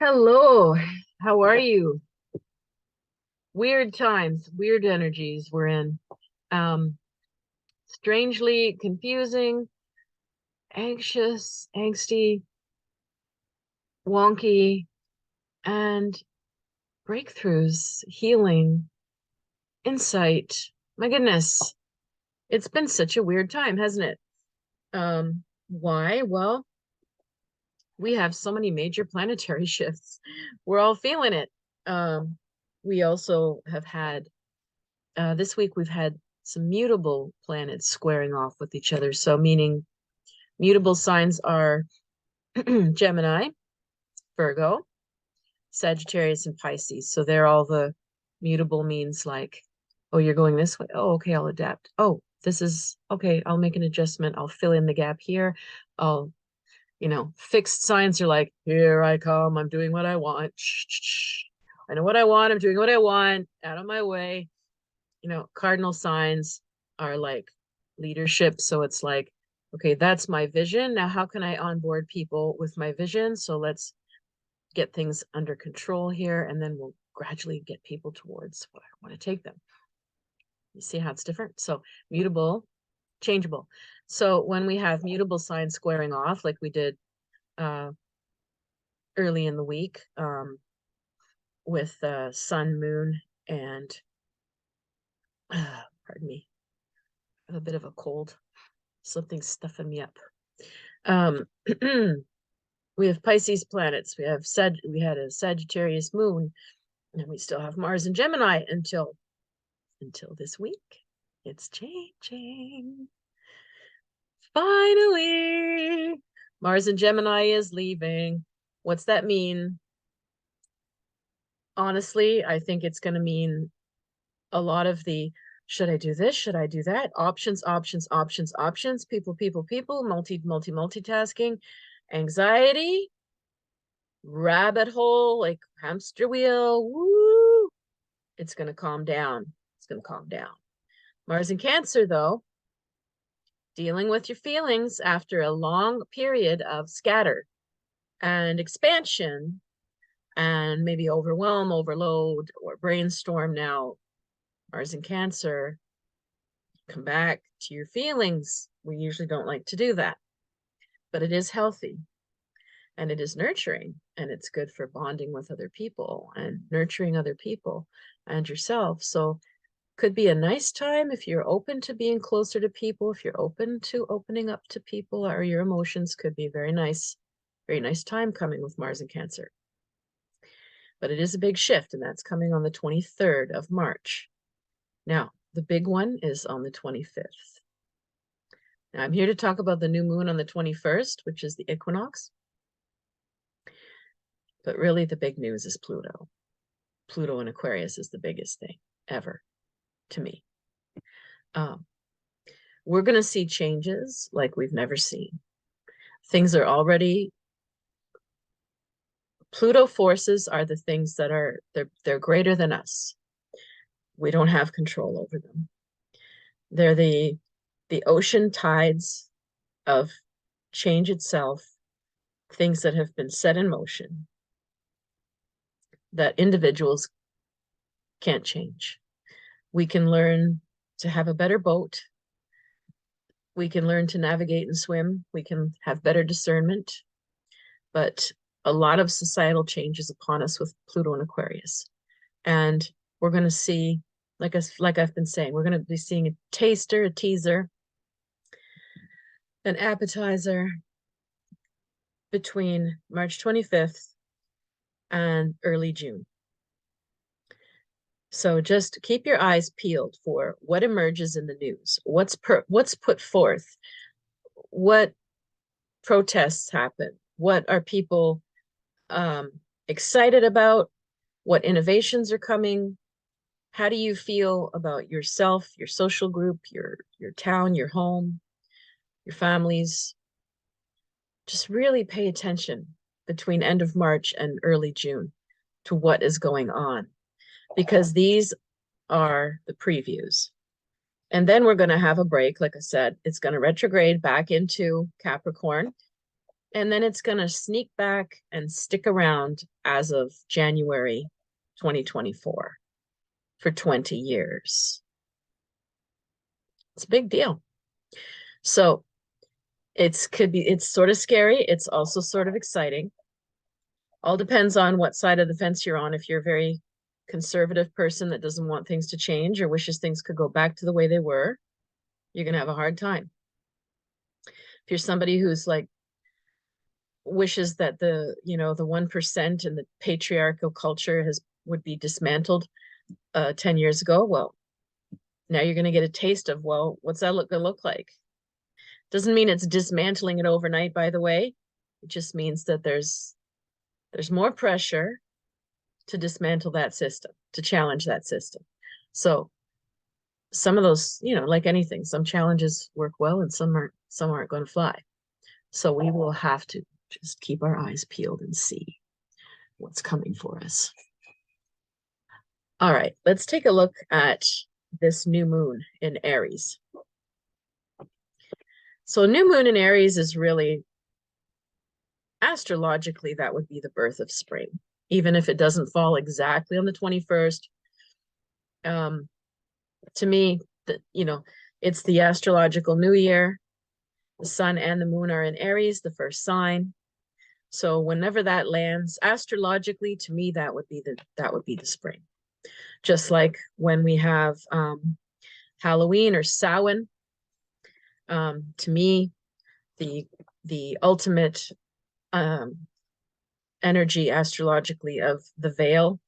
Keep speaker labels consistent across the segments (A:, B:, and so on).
A: Hello, how are you? Weird times, weird energies we're in. Um, Strangely confusing, anxious, angsty, wonky, and breakthroughs, healing, insight. My goodness, it's been such a weird time, hasn't it? Why? Well, we have so many major planetary shifts. We're all feeling it. Um, we also have had this week we've had some mutable planets squaring off with each other. So meaning mutable signs are Gemini, Virgo, Sagittarius, and Pisces. So they're all the mutable means like, oh, you're going this way. Oh, okay, I'll adapt. Oh, this is okay, I'll make an adjustment. I'll fill in the gap here. I'll, fixed signs are like, here I come. I'm doing what I want. Shh, shh, shh. I know what I want. I'm doing what I want. Out of my way. Cardinal signs are like leadership. So it's like, okay, that's my vision. Now, how can I onboard people with my vision? So let's get things under control here, and then we'll gradually get people towards what I want to take them. You see how it's different? So mutable, changeable. So when we have mutable signs squaring off, like we did early in the week with sun, moon, and pardon me, I have a bit of a cold. Something's stuffing me up. We have Pisces planets. We had a Sagittarius moon, and we still have Mars and Gemini until this week. It's changing. Finally, Mars and Gemini is leaving. What's that mean? Honestly, I think it's going to mean a lot of the should I do this? Should I do that? Options, options, options, options. People, people, people. Multitasking. Anxiety. Rabbit hole, like hamster wheel. Woo! It's going to calm down. It's going to calm down. Mars in Cancer, though, dealing with your feelings after a long period of scatter and expansion and maybe overwhelm, overload, or brainstorm. Now, Mars in Cancer, come back to your feelings. We usually don't like to do that, but it is healthy and it is nurturing, and it's good for bonding with other people and nurturing other people and yourself. So could be a nice time if you're open to being closer to people, if you're open to opening up to people, or your emotions could be very nice time coming with Mars and Cancer. But it is a big shift, and that's coming on the 23rd of March. Now, the big one is on the 25th. Now, I'm here to talk about the new moon on the 21st, which is the equinox. But really, the big news is Pluto. Pluto in Aquarius is the biggest thing ever to me. We're going to see changes like we've never seen. Things are already, Pluto forces are the things that are, they're greater than us. We don't have control over them. They're the ocean tides of change itself, things that have been set in motion that individuals can't change. We can learn to have a better boat. We can learn to navigate and swim. We can have better discernment. But a lot of societal change is upon us with Pluto and Aquarius. And we're going to see, like I've been saying, we're going to be seeing a taster, a teaser, an appetizer between March 25th and early June. So just keep your eyes peeled for what emerges in the news, what's put forth, what protests happen, what are people excited about, what innovations are coming. How do you feel about yourself, your social group, your town, your home, your families? Just really pay attention between end of March and early June to what is going on, because these are the previews. And then we're going to have a break. Like I said, it's going to retrograde back into Capricorn. And then it's going to sneak back and stick around as of January 2024 for 20 years. It's a big deal. So it's sort of scary. It's also sort of exciting. All depends on what side of the fence you're on. If you're a very conservative person that doesn't want things to change or wishes things could go back to the way they were, you're going to have a hard time. If you're somebody who's like wishes that the 1% and the patriarchal culture would be dismantled 10 years ago, well, now you're going to get a taste of, well, what's that gonna look like? Doesn't mean it's dismantling it overnight, by the way. It just means that there's more pressure to dismantle that system, to challenge that system. So some of those, like anything, some challenges work well and some aren't going to fly. So we will have to just keep our eyes peeled and see what's coming for us. All right, let's take a look at this new moon in Aries. So new moon in Aries is really, astrologically, that would be the birth of spring, even if it doesn't fall exactly on the 21st. To me, it's the astrological new year. The sun and the moon are in Aries, the first sign. So whenever that lands, astrologically, to me, that would be the spring. Just like when we have Halloween or Samhain, to me, the ultimate energy astrologically of the veil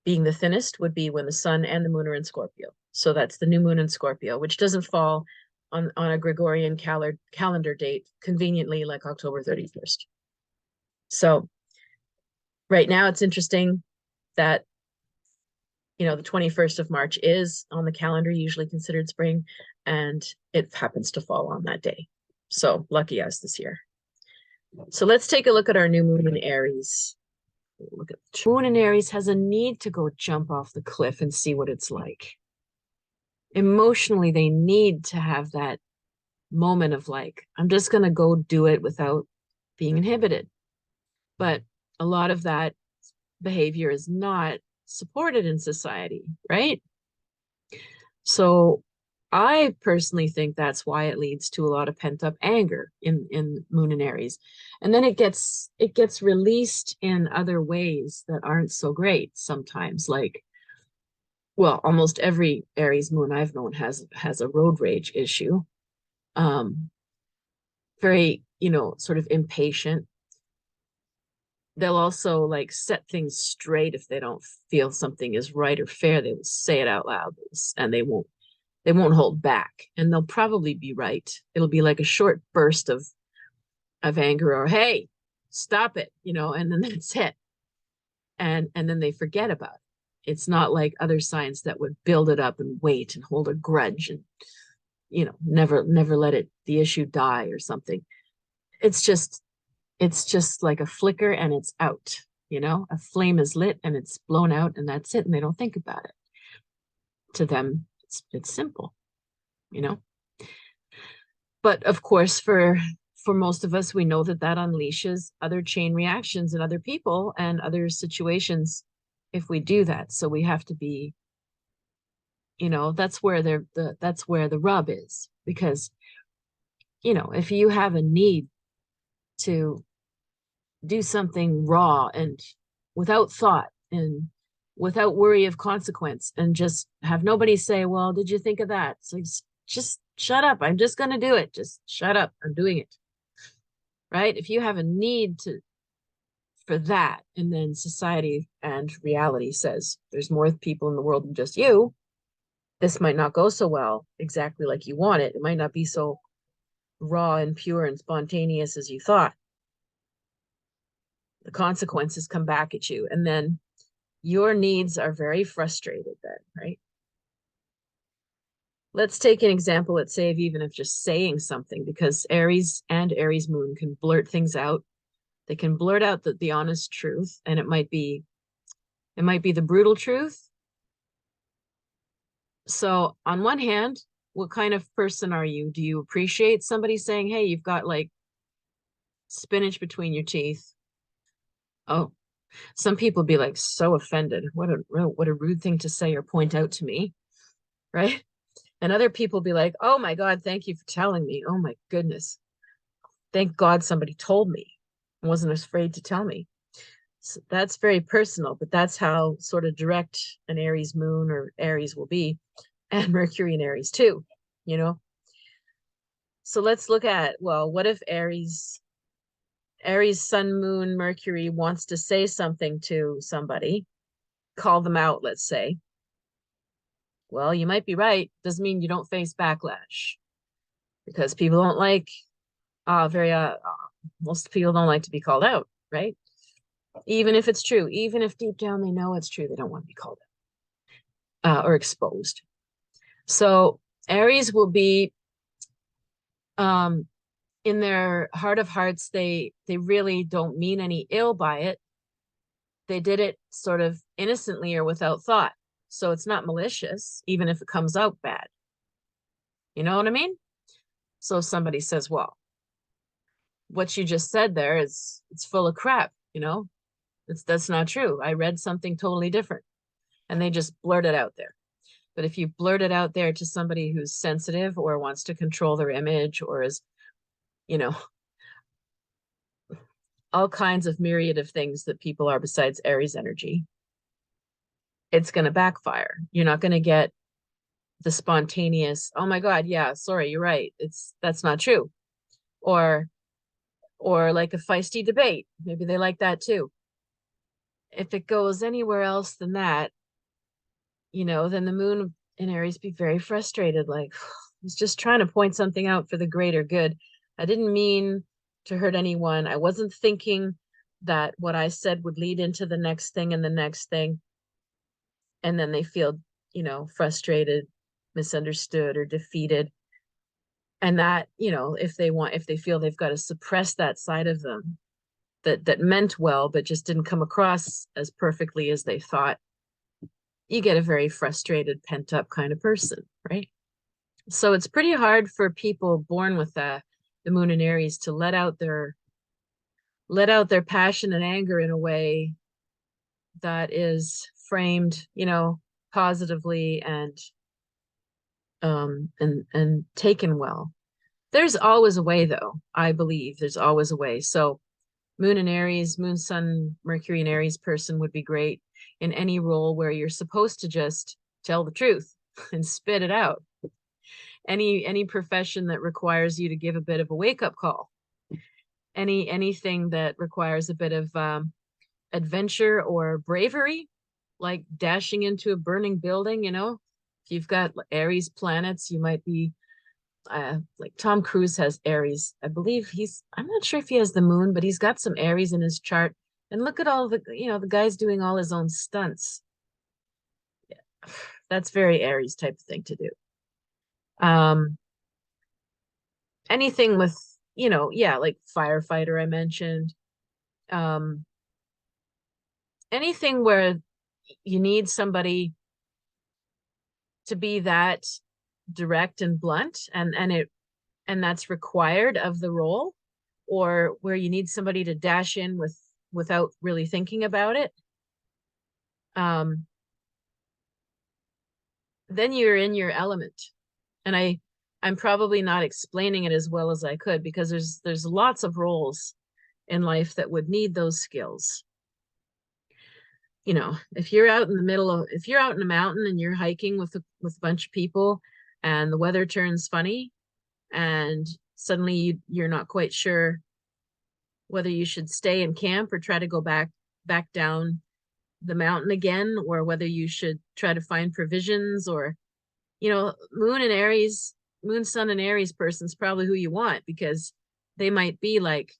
A: being the thinnest would be when the sun and the moon are in Scorpio. So that's the new moon in Scorpio, which doesn't fall on a Gregorian calendar date, conveniently like October 31st. So right now it's interesting that, the 21st of March is on the calendar, usually considered spring, and it happens to fall on that day. So lucky us this year. So let's take a look at our new moon in Aries. Look at the moon in Aries has a need to go jump off the cliff and see what it's like. Emotionally, they need to have that moment of like, I'm just going to go do it without being inhibited. But a lot of that behavior is not supported in society, right? So I personally think that's why it leads to a lot of pent-up anger in moon and Aries. And then it gets released in other ways that aren't so great sometimes. Like, well, almost every Aries moon I've known has a road rage issue. Very, sort of impatient. They'll also like set things straight if they don't feel something is right or fair. They will say it out loud, and they won't hold back, and they'll probably be right. It'll be like a short burst of anger, or hey, stop it, and then that's it. And then they forget about it. It's not like other signs that would build it up and wait and hold a grudge and never let the issue die or something. It's just like a flicker and it's out. A flame is lit and it's blown out and that's it, and they don't think about it. To them, it's simple. But of course, for most of us, we know that unleashes other chain reactions in other people and other situations if we do that. So we have to be, that's where the rub is, because if you have a need to do something raw and without thought and without worry of consequence, and just have nobody say, well, did you think of that? So just shut up. I'm just going to do it. Just shut up. I'm doing it. Right? If you have a need for that, and then society and reality says there's more people in the world than just you, this might not go so well exactly like you want it. It might not be so raw and pure and spontaneous as you thought. The consequences come back at you, and then your needs are very frustrated then, right? Let's take an example, let's say, of even if just saying something, because Aries and Aries moon can blurt things out. They can blurt out the honest truth, and it might be the brutal truth. So on one hand, what kind of person are you? Do you appreciate somebody saying, hey, you've got like spinach between your teeth. Oh, some people be like so offended. What a rude thing to say or point out to me, right? And other people be like, "Oh my God, thank you for telling me. Oh my goodness. Thank God somebody told me and wasn't afraid to tell me." So that's very personal, but that's how sort of direct an Aries moon or Aries will be, and Mercury in Aries too, you know? So let's look at, well, what if Aries sun, moon, Mercury wants to say something to somebody, call them out, let's say. Well, you might be right. Doesn't mean you don't face backlash because people don't like, most people don't like to be called out, right? Even if it's true, even if deep down they know it's true, they don't want to be called out or exposed. So Aries will be, in their heart of hearts, they really don't mean any ill by it. They did it sort of innocently or without thought. So it's not malicious, even if it comes out bad. You know what I mean? So somebody says, well, what you just said there it's full of crap, you know? That's not true. I read something totally different. And they just blurt it out there. But if you blurt it out there to somebody who's sensitive or wants to control their image or is, you know, all kinds of myriad of things that people are besides Aries energy, it's going to backfire. You're not going to get the spontaneous, oh my God, yeah, sorry, you're right. That's not true. Or like a feisty debate. Maybe they like that too. If it goes anywhere else than that, then the moon in Aries be very frustrated. Like, I was just trying to point something out for the greater good. I didn't mean to hurt anyone. I wasn't thinking that what I said would lead into the next thing and the next thing. And then they feel, frustrated, misunderstood, or defeated. And that, if they feel they've got to suppress that side of them that meant well, but just didn't come across as perfectly as they thought, you get a very frustrated, pent up kind of person, right? So it's pretty hard for people born with the moon in Aries to let out their passion and anger in a way that is framed, positively and taken well. There's always a way, though. I believe there's always a way. So moon in Aries, moon, sun, Mercury in Aries person would be great in any role where you're supposed to just tell the truth and spit it out. Any profession that requires you to give a bit of a wake-up call. Anything that requires a bit of adventure or bravery, like dashing into a burning building, If you've got Aries planets, you might be like Tom Cruise has Aries. I believe I'm not sure if he has the moon, but he's got some Aries in his chart. And look at all the guy's doing all his own stunts. Yeah. That's very Aries type of thing to do. Anything with, like firefighter I mentioned. Anything where you need somebody to be that direct and blunt and that's required of the role, or where you need somebody to dash in without really thinking about it, then you're in your element. And I'm probably not explaining it as well as I could, because there's lots of roles in life that would need those skills. If you're out in a mountain and you're hiking with a bunch of people and the weather turns funny and suddenly you're not quite sure whether you should stay and camp or try to go back down the mountain again, or whether you should try to find provisions, or moon, sun, and Aries person's probably who you want, because they might be like,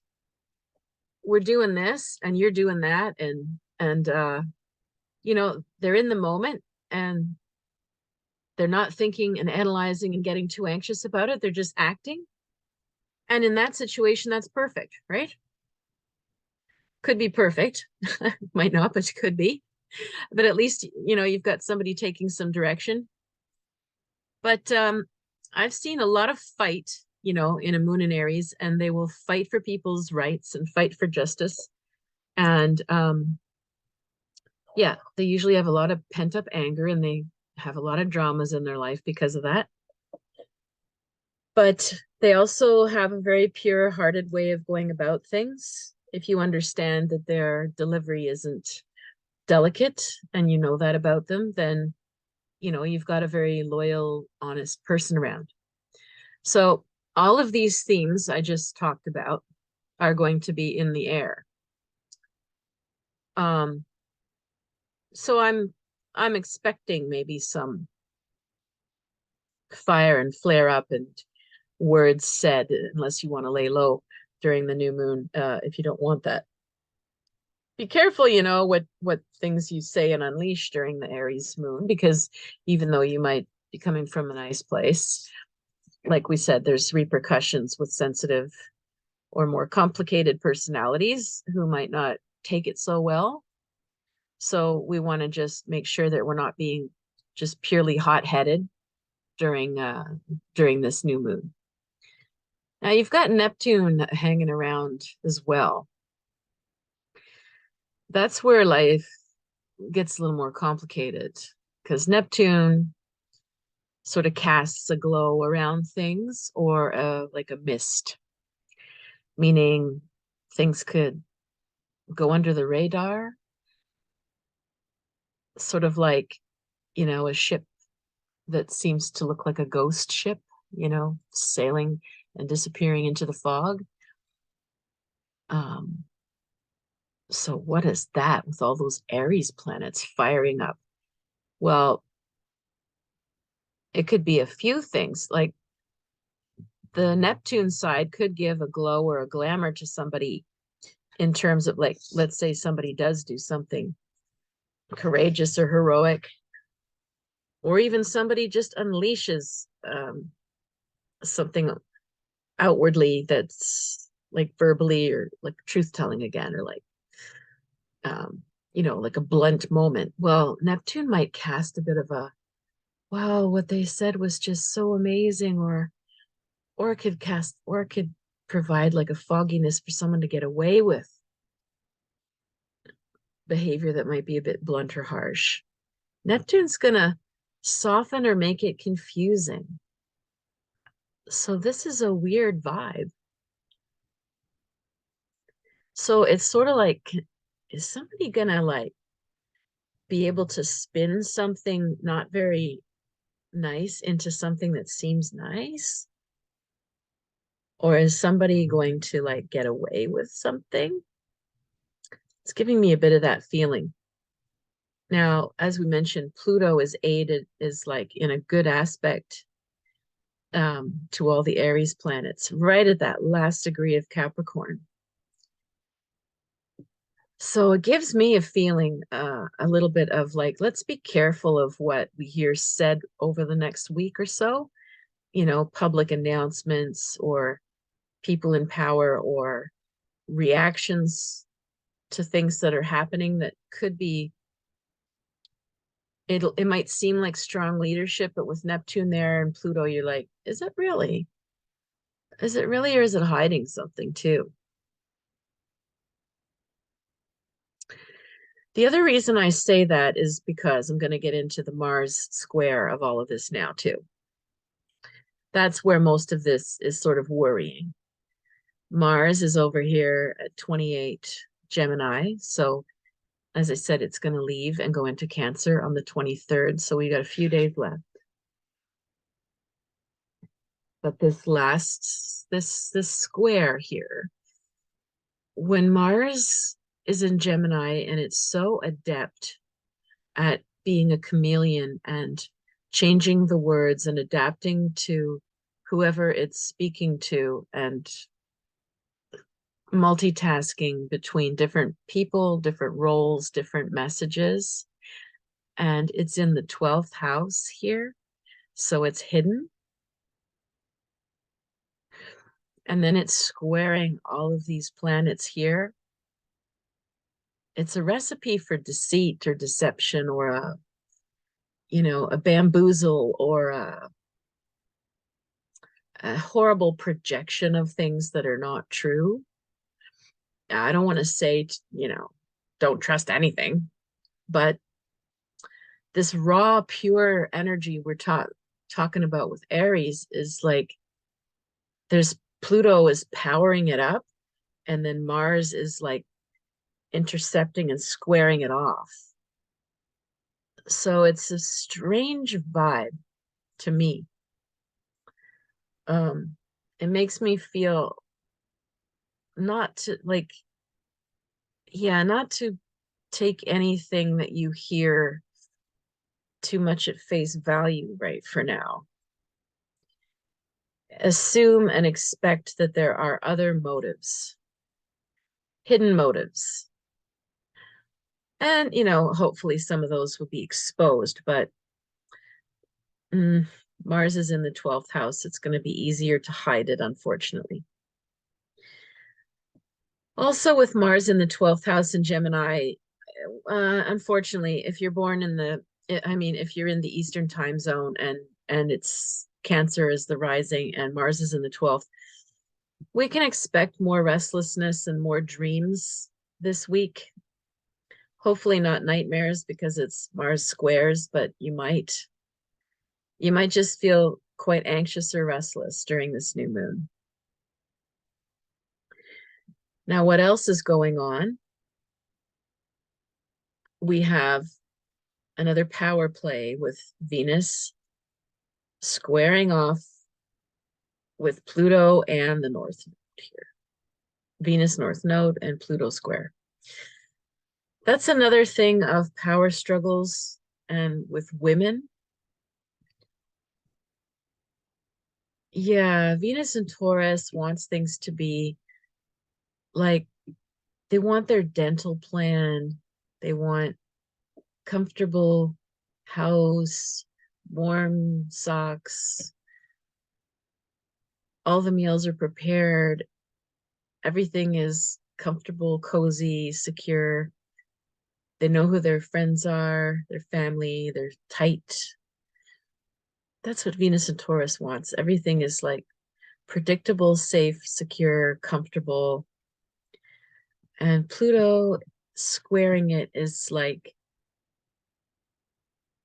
A: we're doing this and you're doing that, and they're in the moment and they're not thinking and analyzing and getting too anxious about it. They're just acting. And in that situation, that's perfect, right? Could be perfect. Might not, but it could be. But at least, you've got somebody taking some direction. But I've seen a lot of fight in a moon in Aries, and they will fight for people's rights and fight for justice. And yeah, they usually have a lot of pent-up anger, and they have a lot of dramas in their life because of that. But they also have a very pure-hearted way of going about things. If you understand that their delivery isn't delicate and you know that about them, then you've got a very loyal, honest person around. So all of these themes I just talked about are going to be in the air. Um, so I'm expecting maybe some fire and flare up and words said, unless you want to lay low during the new moon, if you don't want that. Be careful, what things you say and unleash during the Aries moon, because even though you might be coming from a nice place, like we said, there's repercussions with sensitive or more complicated personalities who might not take it so well. So we want to just make sure that we're not being just purely hot-headed during this new moon. Now you've got Neptune hanging around as well. That's where life gets a little more complicated, because Neptune sort of casts a glow around things, or like a mist, meaning things could go under the radar, sort of like, a ship that seems to look like a ghost ship, sailing and disappearing into the fog. Um, so what is that with all those Aries planets firing up? Well, it could be a few things. Like the Neptune side could give a glow or a glamour to somebody in terms of, like, let's say somebody does do something courageous or heroic, or even somebody just unleashes something outwardly that's like verbally, or like truth telling again, or like like a blunt moment. Well, Neptune might cast a bit of a, wow, what they said was just so amazing, or it could provide like a fogginess for someone to get away with behavior that might be a bit blunt or harsh. Neptune's gonna soften or make it confusing. So this is a weird vibe. So it's sort of like, is somebody gonna like be able to spin something not very nice into something that seems nice? Or is somebody going to like get away with something? It's giving me a bit of that feeling. Now, as we mentioned, Pluto is like in a good aspect to all the Aries planets, right at that last degree of Capricorn. So it gives me a feeling, a little bit of like, let's be careful of what we hear said over the next week or so, public announcements, or people in power, or reactions to things that are happening that could be, it might seem like strong leadership, but with Neptune there and Pluto, you're like, is it really? Is it really, or is it hiding something too? The other reason I say that is because I'm going to get into the Mars square of all of this now too. That's where most of this is sort of worrying. Mars is over here at 28 Gemini. So as I said, it's going to leave and go into Cancer on the 23rd. So we got a few days left. But this square here, when Mars is in Gemini and it's so adept at being a chameleon and changing the words and adapting to whoever it's speaking to, and multitasking between different people, different roles, different messages. And it's in the 12th house here, so it's hidden. And then it's squaring all of these planets here. It's a recipe for deceit or deception, or a bamboozle, or a horrible projection of things that are not true. I don't want to say, don't trust anything, but this raw, pure energy we're talking about with Aries is like there's Pluto is powering it up, and then Mars is like intercepting and squaring it off. So it's a strange vibe to me. It makes me feel not to like, yeah, not to take anything that you hear too much at face value right for now. Assume and expect that there are other motives, hidden motives. And, hopefully some of those will be exposed, but Mars is in the 12th house. It's going to be easier to hide it, unfortunately. Also, with Mars in the 12th house in Gemini, unfortunately, if you're born if you're in the Eastern time zone and it's Cancer is the rising and Mars is in the 12th, we can expect more restlessness and more dreams this week. Hopefully not nightmares because it's Mars squares, but you might just feel quite anxious or restless during this new moon. Now, what else is going on? We have another power play with Venus squaring off with Pluto and the North Node here. Venus North Node and Pluto square. That's another thing of power struggles and with women. Yeah, Venus and Taurus wants things to be like they want their dental plan. They want comfortable house, warm socks. All the meals are prepared. Everything is comfortable, cozy, secure. They know who their friends are, their family, they're tight. That's what Venus and Taurus wants. Everything is like predictable, safe, secure, comfortable. And Pluto squaring it is like,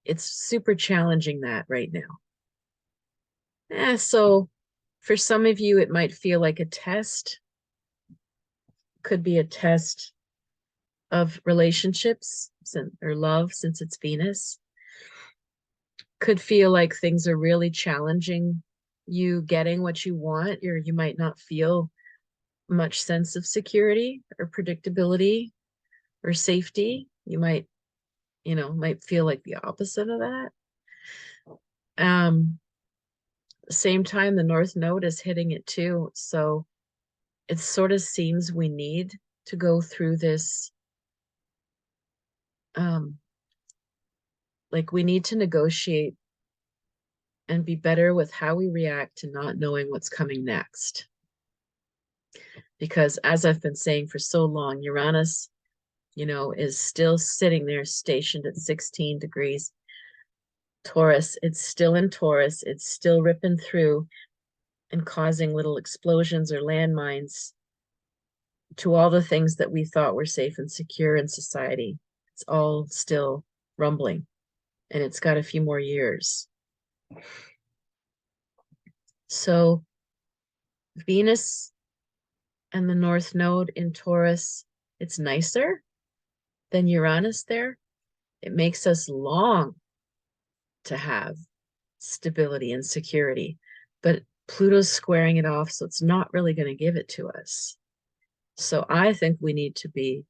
A: it's super challenging that right now. So for some of you, it might feel like a test, could be a test of relationships or love since it's Venus. Could feel like things are really challenging you getting what you want, or you might not feel much sense of security or predictability or safety. You might feel like the opposite of that. Same time, the North Node is hitting it too. So it sort of seems we need to go through this. Like we need to negotiate and be better with how we react to not knowing what's coming next. Because as I've been saying for so long, Uranus, is still sitting there stationed at 16 degrees. Taurus, it's still in Taurus. It's still ripping through and causing little explosions or landmines to all the things that we thought were safe and secure in society. It's all still rumbling, and it's got a few more years. So Venus and the North Node in Taurus, it's nicer than Uranus there. It makes us long to have stability and security, but Pluto's squaring it off, so it's not really going to give it to us. So I think we need to be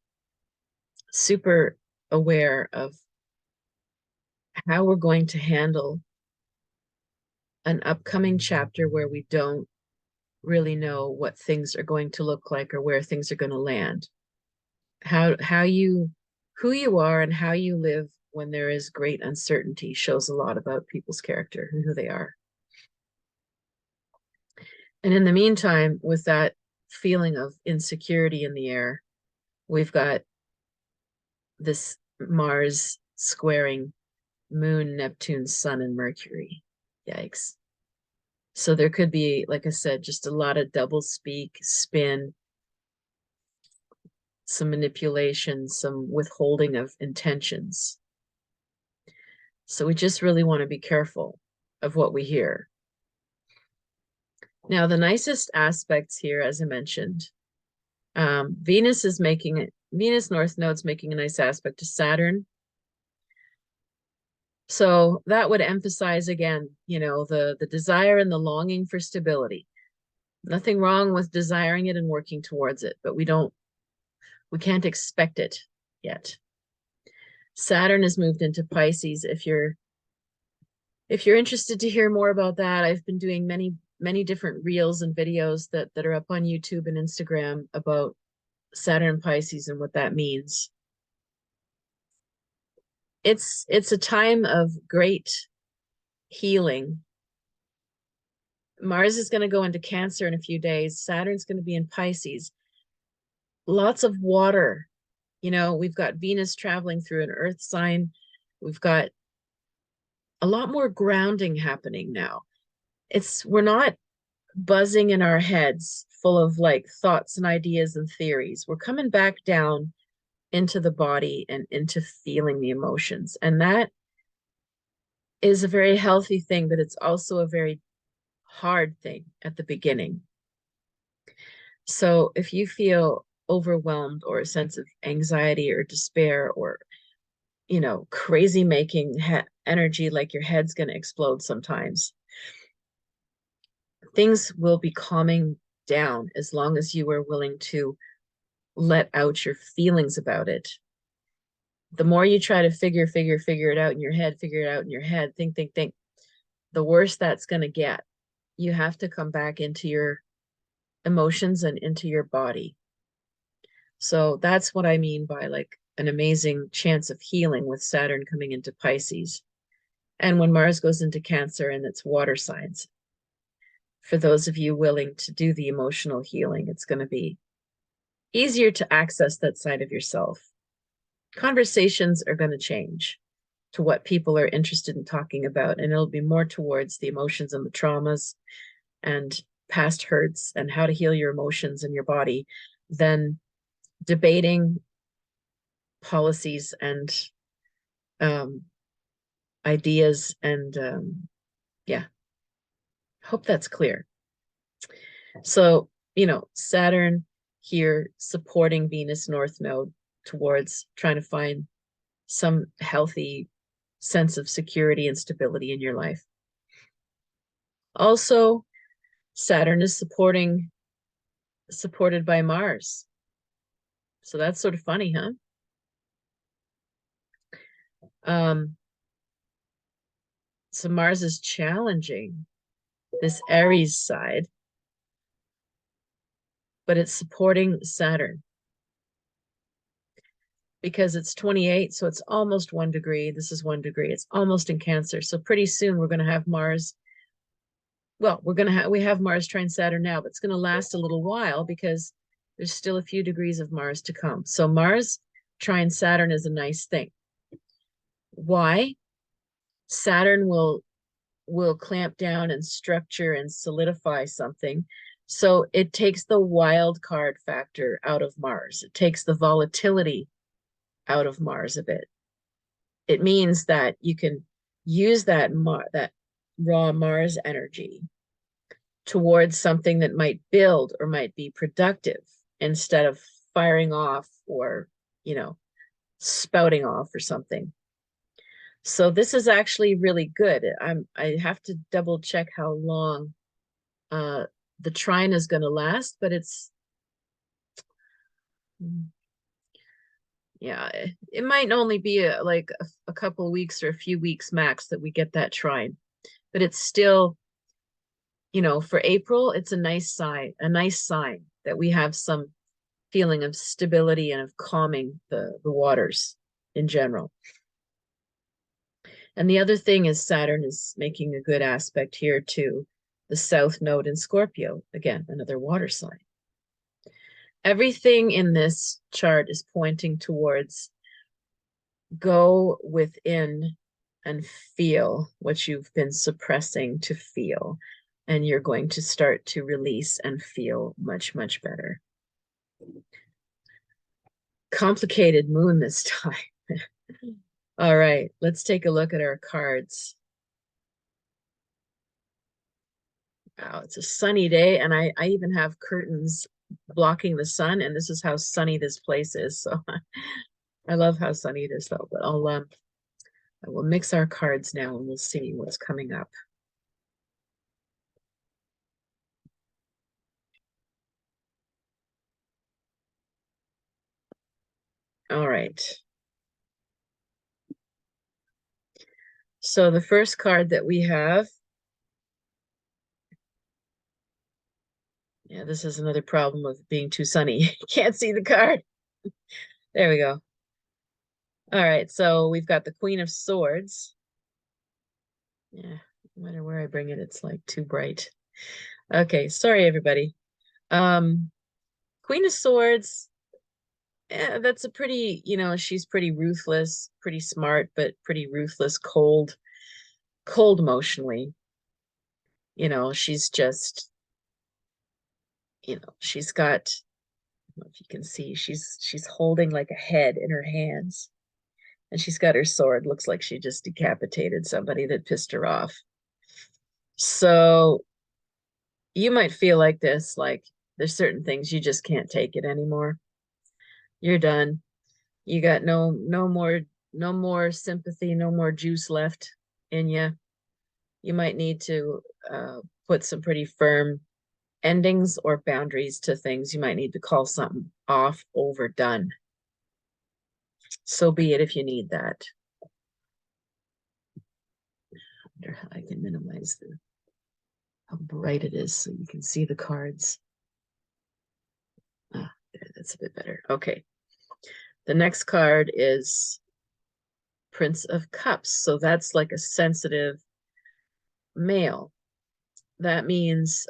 A: super aware of how we're going to handle an upcoming chapter where we don't really know what things are going to look like or where things are going to land. Who you are and how you live when there is great uncertainty shows a lot about people's character and who they are. And in the meantime, with that feeling of insecurity in the air, we've got this Mars squaring Moon, Neptune, Sun, and Mercury. Yikes. So there could be, like I said, just a lot of double speak, spin, some manipulation, some withholding of intentions. So we just really want to be careful of what we hear. Now, the nicest aspects here, as I mentioned, Venus North Node's making a nice aspect to Saturn. So that would emphasize again, the desire and the longing for stability. Nothing wrong with desiring it and working towards it, but we can't expect it yet. Saturn has moved into Pisces. If you're interested to hear more about that, I've been doing many different reels and videos that are up on YouTube and Instagram about Saturn and Pisces and what that means. It's a time of great healing. Mars is going to go into Cancer in a few days. Saturn's going to be in Pisces. Lots of water. We've got Venus traveling through an earth sign. We've got a lot more grounding happening now. We're not buzzing in our heads full of like thoughts and ideas and theories. We're coming back down into the body and into feeling the emotions. And that is a very healthy thing, but it's also a very hard thing at the beginning. So if you feel overwhelmed or a sense of anxiety or despair or, crazy making energy, like your head's going to explode sometimes, things will be calming down as long as you are willing to let out your feelings about it. The more you try to figure it out in your head, think, the worse that's going to get. You have to come back into your emotions and into your body. So that's what I mean by like an amazing chance of healing with Saturn coming into Pisces. And when Mars goes into Cancer and it's water signs, for those of you willing to do the emotional healing, it's going to be easier to access that side of yourself. Conversations are going to change to what people are interested in talking about, and it'll be more towards the emotions and the traumas and past hurts and how to heal your emotions and your body than debating policies and ideas. And yeah, hope that's clear. So, Saturn here supporting Venus North Node towards trying to find some healthy sense of security and stability in your life. Also, Saturn is supported by Mars. So that's sort of funny, huh? So Mars is challenging this Aries side, but it's supporting Saturn because it's 28, so it's almost 1 degree. This is 1 degree. It's almost in Cancer. So pretty soon we're going to have Mars. Well, we have Mars trine Saturn now, but it's going to last a little while because there's still a few degrees of Mars to come. So Mars trine Saturn is a nice thing. Why? Saturn will clamp down and structure and solidify something. So it takes the wild card factor out of Mars. It takes the volatility out of Mars a bit. It means that you can use that raw Mars energy towards something that might build or might be productive instead of firing off or, spouting off or something. So this is actually really good. I have to double check how long the trine is going to last, but it's, yeah, it might only be a couple of weeks or a few weeks max that we get that trine, but it's still, for April, it's a nice sign that we have some feeling of stability and of calming the waters in general. And the other thing is Saturn is making a good aspect here to the South Node in Scorpio. Again, another water sign. Everything in this chart is pointing towards go within and feel what you've been suppressing to feel. and you're going to start to release and feel much, much better. Complicated moon this time. All right, let's take a look at our cards. Wow, it's a sunny day, and I even have curtains blocking the sun, and this is how sunny this place is. So I love how sunny it is, though. But I will mix our cards now, and we'll see what's coming up. All right. So the first card that we have, yeah, this is another problem of being too sunny. You can't see the card. There we go. All right, so we've got the Queen of Swords. Yeah, no matter where I bring it, it's like too bright. Okay, sorry everybody. Queen of Swords, yeah, that's a pretty, she's pretty ruthless, pretty smart, but pretty ruthless, cold emotionally. She's just, she's got, I don't know if you can see, she's holding like a head in her hands, and she's got her sword. Looks like she just decapitated somebody that pissed her off. So you might feel like this, like there's certain things you just can't take it anymore. You're done. You got no more sympathy, no more juice left in you. You might need to put some pretty firm endings or boundaries to things. You might need to call something off, overdone. So be it if you need that. I wonder how I can minimize how bright it is so you can see the cards. Ah, there, that's a bit better. Okay. The next card is Prince of Cups. So that's like a sensitive male. That means,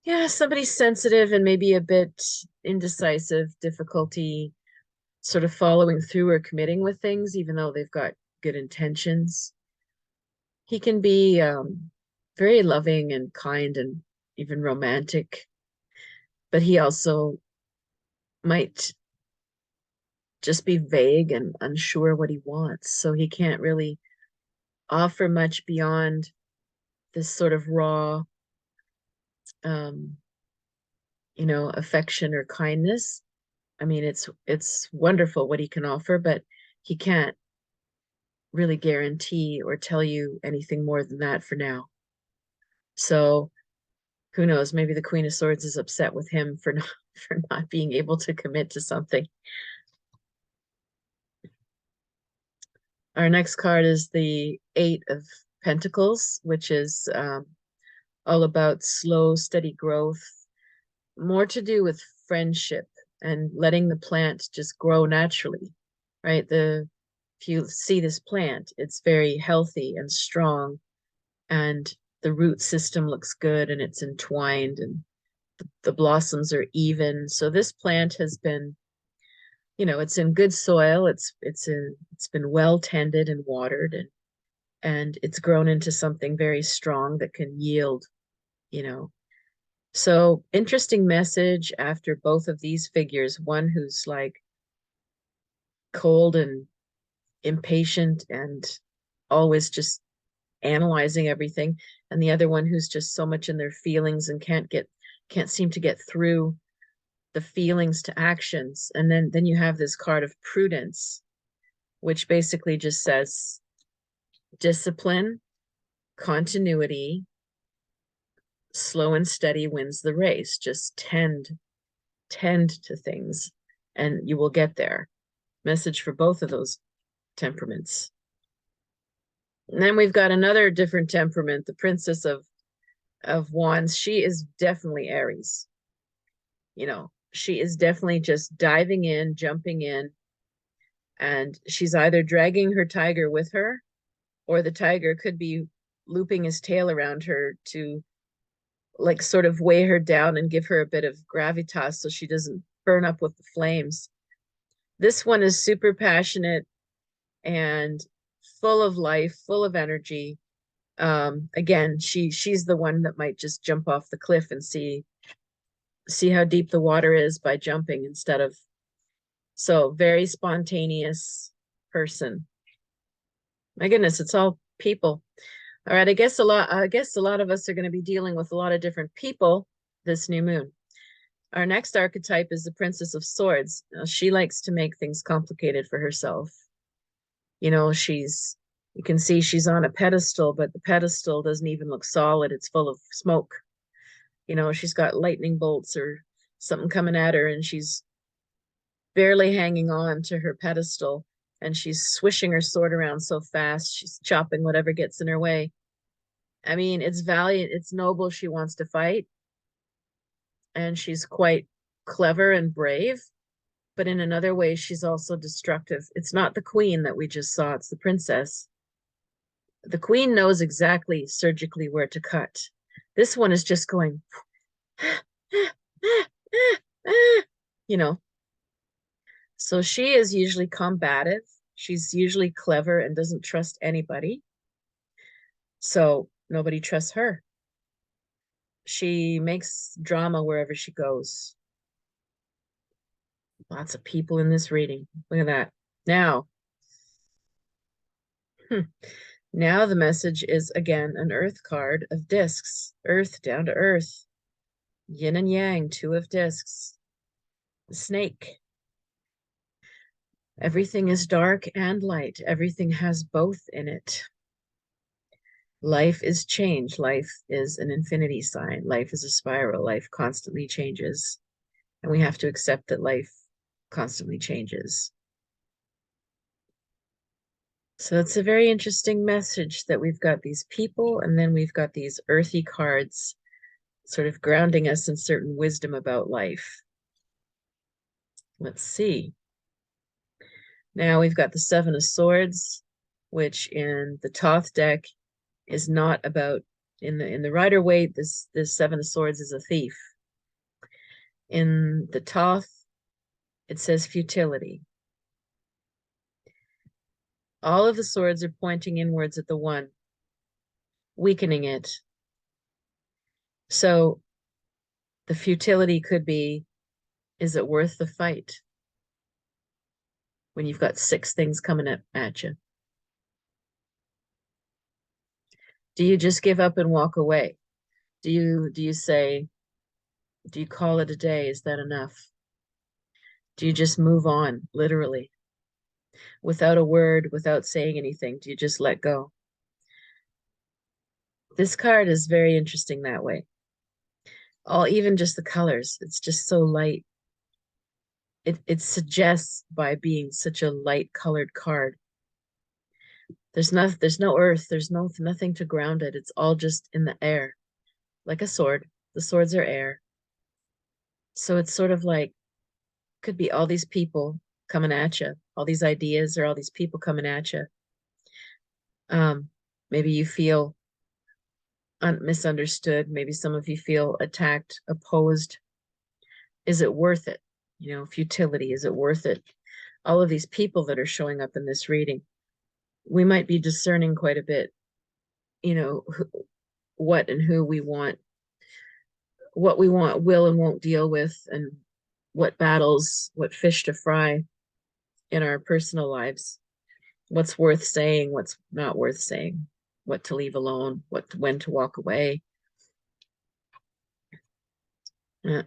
A: yeah, somebody's sensitive and maybe a bit indecisive, difficulty sort of following through or committing with things, even though they've got good intentions. He can be very loving and kind and even romantic, but he also might just be vague and unsure what he wants. So he can't really offer much beyond this sort of raw, um, affection or kindness. I mean, it's wonderful what he can offer, but he can't really guarantee or tell you anything more than that for now. So who knows? Maybe the Queen of Swords is upset with him for not for not being able to commit to something. Our next card is the Eight of Pentacles, which is all about slow, steady growth, more to do with friendship and letting the plant just grow naturally, right? If you see this plant, it's very healthy and strong, and the root system looks good and it's entwined, and the blossoms are even. So this plant has been, it's in good soil. It's been well tended and watered, and it's grown into something very strong that can yield, you know. So interesting message after both of these figures, one who's like cold and impatient and always just analyzing everything, and the other one who's just so much in their feelings and can't seem to get through the feelings to actions. And then you have this card of prudence, which basically just says discipline, continuity, slow and steady wins the race. Just tend to things and you will get there. Message for both of those temperaments. And then we've got another different temperament, the Princess of Wands. She is definitely Aries. She is definitely just diving in, jumping in, and she's either dragging her tiger with her, or the tiger could be looping his tail around her to like sort of weigh her down and give her a bit of gravitas so she doesn't burn up with the flames. This one is super passionate and full of life, full of energy. Again, she's the one that might just jump off the cliff and see how deep the water is by jumping instead of, so very spontaneous person. My goodness, it's all people. All right, I guess a lot of us are going to be dealing with a lot of different people this new moon. Our next archetype is the Princess of Swords. Now, she likes to make things complicated for herself. You know, you can see she's on a pedestal, but the pedestal doesn't even look solid. It's full of smoke. You know, she's got lightning bolts or something coming at her, and she's barely hanging on to her pedestal. And she's swishing her sword around so fast, she's chopping whatever gets in her way. I mean, it's valiant, it's noble. She wants to fight, and she's quite clever and brave. But in another way, she's also destructive. It's not the queen that we just saw, it's the princess. The queen knows exactly surgically where to cut. This one is just going, you know. So she is usually combative. She's usually clever and doesn't trust anybody. So nobody trusts her. She makes drama wherever she goes. Lots of people in this reading. Look at that. Now, now the message is again an earth card of discs. Earth down to earth. Yin and yang, two of discs. The snake. Everything is dark and light. Everything has both in it. Life is change. Life is an infinity sign. Life is a spiral. Life constantly changes. And we have to accept that life constantly changes. So it's a very interesting message that we've got these people, and then we've got these earthy cards sort of grounding us in certain wisdom about life. Let's see. Now we've got the Seven of Swords, which in the Thoth deck is not about, in the Rider-Waite, this Seven of Swords is a thief. In the Thoth, it says futility. All of the swords are pointing inwards at the one, weakening it. So the futility could be, is it worth the fight when you've got six things coming at you? Do you just give up and walk away? Do you say, do you call it a day? Is that enough? Do you just move on, literally, without a word, without saying anything? Do you just let go? This card is very interesting that way. Even just the colors, it's just so light. It suggests by being such a light colored card. There's no earth, there's nothing to ground it. It's all just in the air, like a sword. The swords are air. So it's sort of like, could be all these people coming at you, all these ideas or all these people coming at you. Maybe you feel misunderstood. Maybe some of you feel attacked, opposed. Is it worth it? You know, futility, is it worth it? All of these people that are showing up in this reading, we might be discerning quite a bit, you know, what and who we want, what we want, will and won't deal with, and what battles, what fish to fry in our personal lives, what's worth saying, what's not worth saying, what to leave alone, when to walk away. Yeah.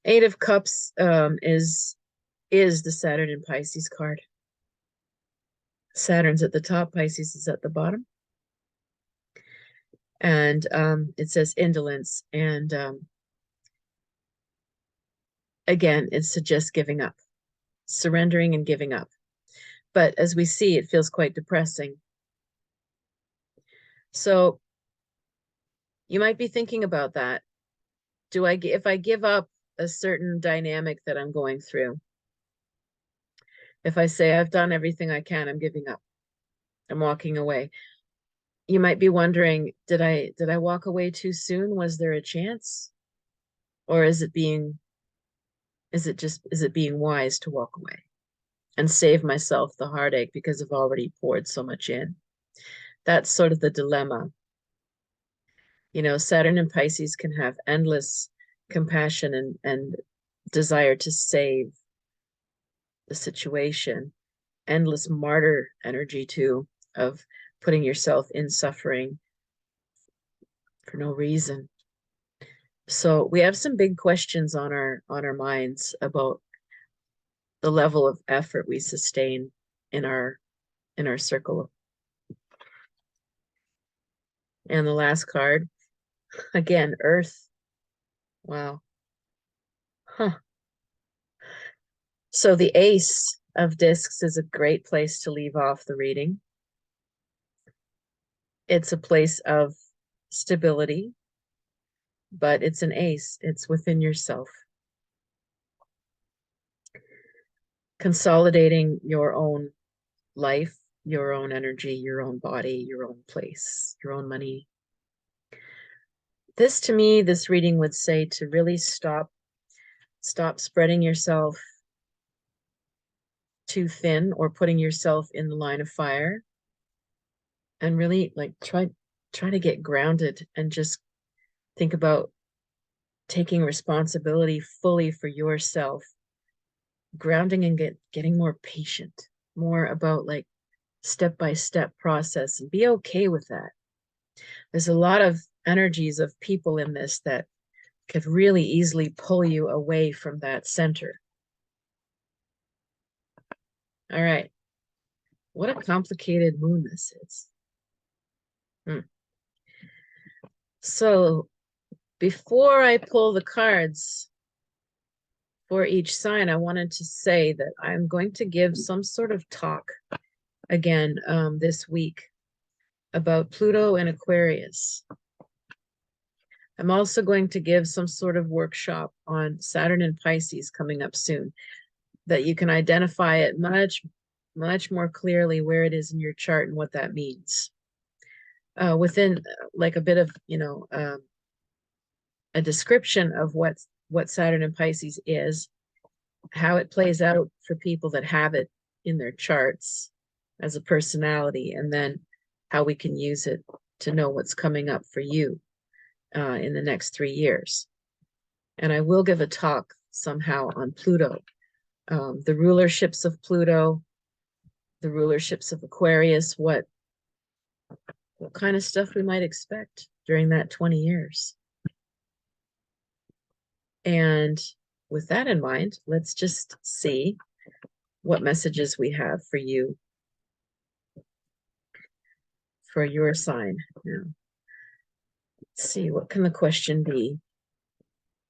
A: Eight of Cups is the Saturn and Pisces card. Saturn's at the top, Pisces is at the bottom. And it says indolence. And again, it suggests giving up, surrendering and giving up. But as we see, it feels quite depressing. So you might be thinking about that. If I give up a certain dynamic that I'm going through, if I say I've done everything I can, I'm giving up, I'm walking away. You might be wondering, did I walk away too soon? Was there a chance? Or is it being wise to walk away and save myself the heartache because I've already poured so much in? That's sort of the dilemma You know, Saturn and Pisces can have endless compassion and desire to save the situation, endless martyr energy too, of putting yourself in suffering for no reason. So we have some big questions on our minds about the level of effort we sustain in our circle. And the last card, again, Earth. Wow. Huh. So the Ace of Discs is a great place to leave off the reading. It's a place of stability, but it's an ace. It's within yourself. Consolidating your own life, your own energy, your own body, your own place, your own money. This, to me, this reading would say to really stop spreading yourself too thin or putting yourself in the line of fire, and really like try to get grounded and just think about taking responsibility fully for yourself, grounding and getting more patient, more about like step-by-step process, and be okay with that. There's a lot of energies of people in this that could really easily pull you away from that center. All right. What a complicated moon this is. So before I pull the cards for each sign, I wanted to say that I'm going to give some sort of talk again this week about Pluto and Aquarius. I'm also going to give some sort of workshop on Saturn and Pisces coming up soon, that you can identify it much more clearly where it is in your chart and what that means. Within like a bit of, a description of what Saturn and Pisces is, how it plays out for people that have it in their charts as a personality, and then how we can use it to know what's coming up for you in the next 3 years. And I will give a talk somehow on Pluto, the rulerships of Pluto, the rulerships of Aquarius, what kind of stuff we might expect during that 20 years. And with that in mind, let's just see what messages we have for you, for your sign. Now, let's see, what can the question be?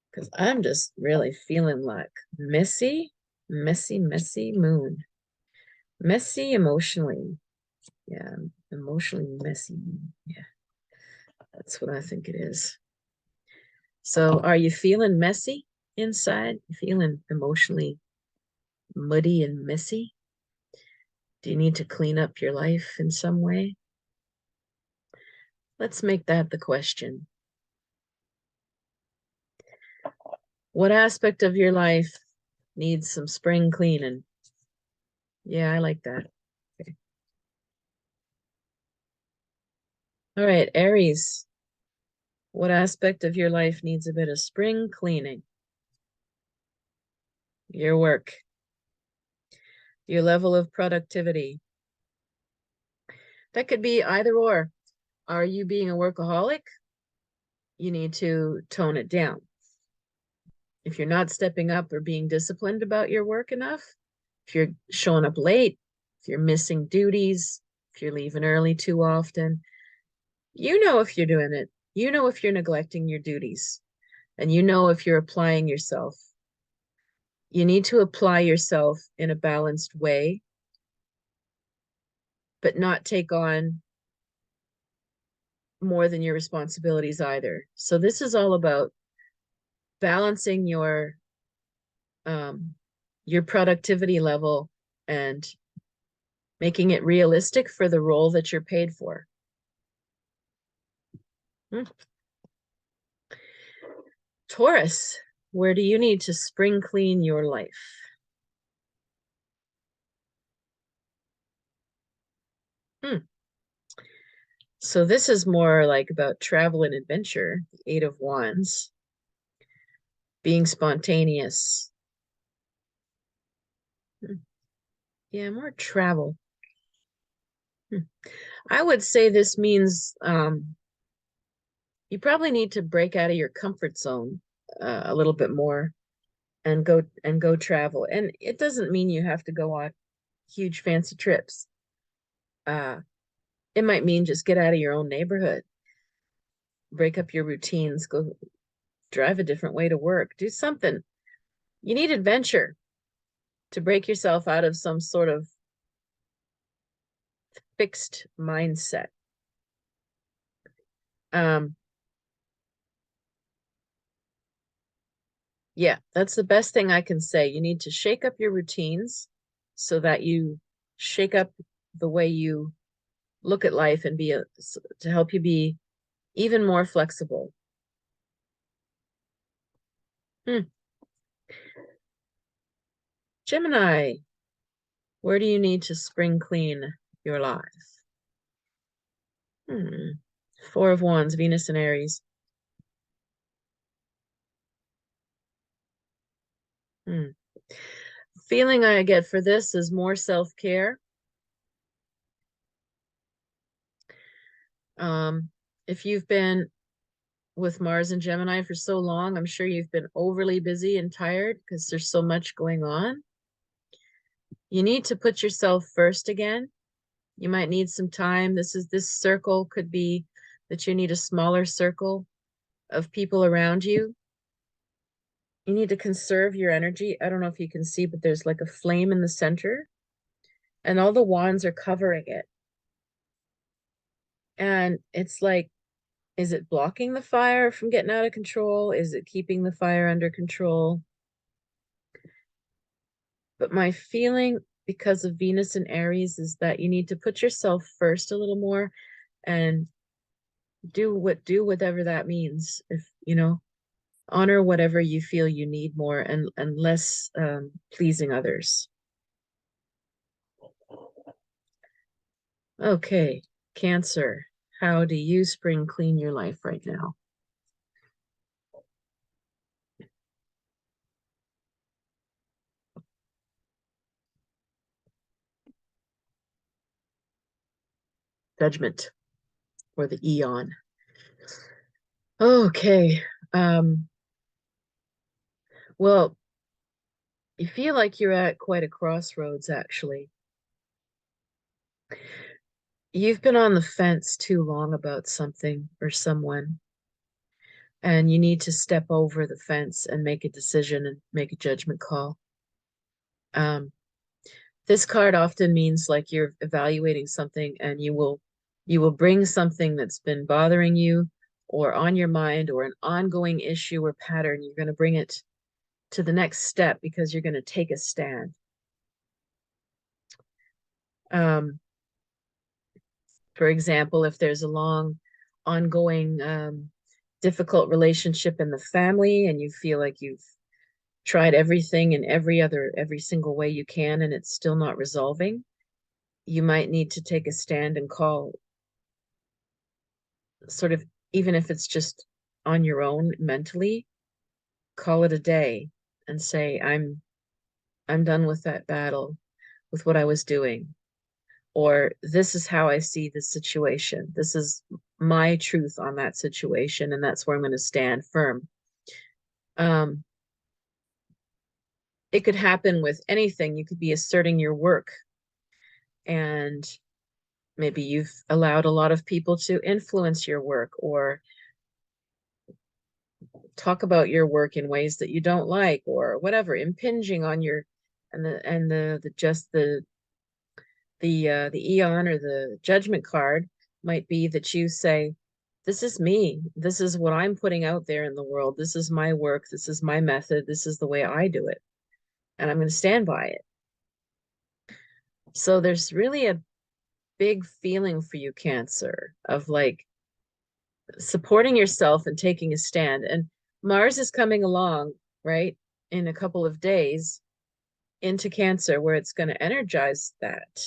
A: Because I'm just really feeling like messy moon. Messy emotionally. Yeah, emotionally messy. Yeah, that's what I think it is. So are you feeling messy inside? You feeling emotionally muddy and messy? Do you need to clean up your life in some way? Let's make that the question. What aspect of your life needs some spring cleaning? Yeah, I like that. Okay. All right, Aries. What aspect of your life needs a bit of spring cleaning? Your work, your level of productivity. That could be either or. Are you being a workaholic? You need to tone it down. If you're not stepping up or being disciplined about your work enough, if you're showing up late, if you're missing duties, if you're leaving early too often, you know if you're doing it. You know if you're neglecting your duties, and you know if you're applying yourself. You need to apply yourself in a balanced way, but not take on more than your responsibilities either. So this is all about balancing your productivity level and making it realistic for the role that you're paid for. Taurus, where do you need to spring clean your life? So this is more like about travel and adventure, the Eight of Wands, being spontaneous. Hmm. Yeah, more travel. Hmm. I would say this means you probably need to break out of your comfort zone a little bit more and go travel. And it doesn't mean you have to go on huge fancy trips. Uh, it might mean just get out of your own neighborhood, break up your routines, go drive a different way to work, do something. You need adventure to break yourself out of some sort of fixed mindset. Um, yeah, that's the best thing I can say. You need to shake up your routines so that you shake up the way you look at life and to help you be even more flexible. Hmm. Gemini, where do you need to spring clean your life? Hmm. Four of Wands, Venus and Aries. Hmm. Feeling I get for this is more self-care. Um, if you've been with Mars and Gemini for so long, I'm sure you've been overly busy and tired because there's so much going on. You need to put yourself first again. You might need some time. This circle could be that you need a smaller circle of people around you. You need to conserve your energy. I don't know if you can see, but there's like a flame in the center, and all the wands are covering it. And it's like, is it blocking the fire from getting out of control? Is it keeping the fire under control? But my feeling, because of Venus and Aries, is that you need to put yourself first a little more and do whatever that means. If you know, honor whatever you feel you need more and less pleasing others. Okay, Cancer, how do you spring clean your life right now? Judgment or the Eon. Okay. Um, well, you feel like you're at quite a crossroads, actually. You've been on the fence too long about something or someone, and you need to step over the fence and make a decision and make a judgment call. Um, this card often means like you're evaluating something and you will bring something that's been bothering you or on your mind or an ongoing issue or pattern. You're going to bring it to the next step because you're going to take a stand. Um, for example, if there's a long, ongoing, difficult relationship in the family and you feel like you've tried everything in every single way you can and it's still not resolving, you might need to take a stand and call sort of, even if it's just on your own mentally, call it a day and say, I'm done with that battle, with what I was doing. Or this is how I see the situation. This is my truth on that situation, and that's where I'm going to stand firm. Um, it could happen with anything. You could be asserting your work, and maybe you've allowed a lot of people to influence your work or talk about your work in ways that you don't like or whatever, impinging on your and the just the eon or the judgment card might be that you say, this is me, this is what I'm putting out there in the world, this is my work, this is my method, this is the way I do it, and I'm going to stand by it. So there's really a big feeling for you, Cancer, of like supporting yourself and taking a stand. And Mars is coming along, right, in a couple of days into Cancer, where it's going to energize that.